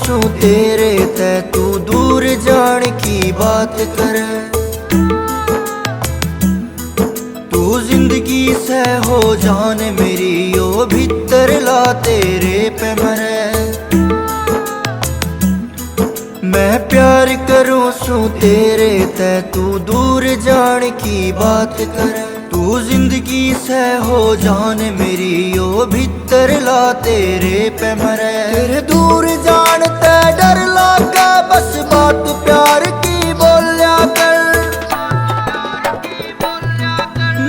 सू तेरे ते तू दूर जान की बात करे। तू जिंदगी से हो जान मेरी ओ भीतर ला तेरे पे मरे। मैं प्यार करूं सू तेरे ते तू दूर जान की बात करे। तू जिंदगी से हो जान मेरी ओ भीतर ला तेरे पे मरे। तेरे दूर जान ते डर लागे बस बात प्यार की बोलिया कर।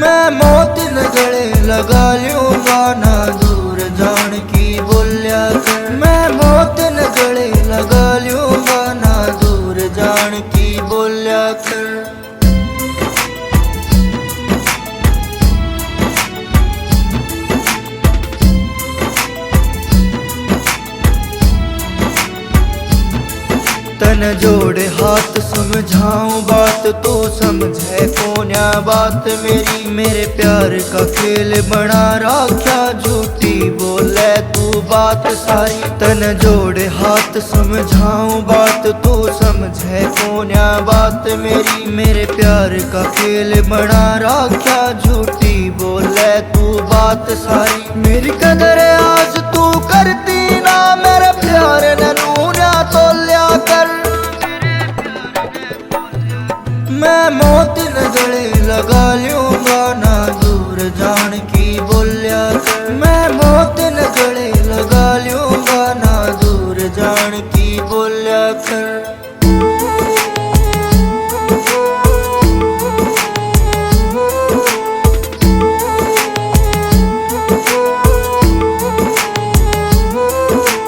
मैं मौत न गले लगा लूंगा ना दूर जान की बोलिया कर। मैं मौत न गले लगा लूंगा ना दूर जान की बोलिया कर। तन जोड़े हाथ समझाऊं बात तो समझे कोन्या बात मेरी। मेरे प्यार का खेल बना रखा झूठी बोले तू बात सारी। तन जोड़े हाथ समझाऊं बात तो समझे कोन्या बात मेरी। मेरे प्यार का खेल बना रखा झूठी बोले तू बात सारी। मेरी कदर आज तू करती ना मेरे प्यार नूना तोलिया कर। मैं मौत न गले लगा लूंगा ना दूर जान की बोलिया कर। मैं मौत न गले लगा लूंगा ना दूर जान की बोलिया कर।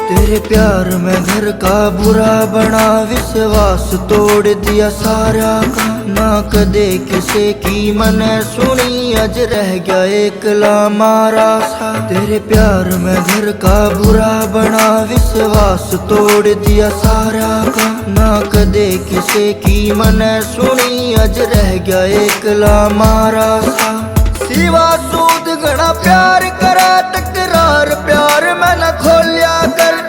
तेरे प्यार में घर का बुरा बना विश्वास तोड़ दिया सारा का। ना कदे किसे की मने सुनी अज रह गया एकला मारा सा। तेरे प्यार में घर का बुरा बना विश्वास तोड़ दिया सारा का। ना कदे किसे की मने सुनी अज रह गया एकला मारा सा। सिवा सूद गणा प्यार करा तकरार प्यार में न खोलिया कर।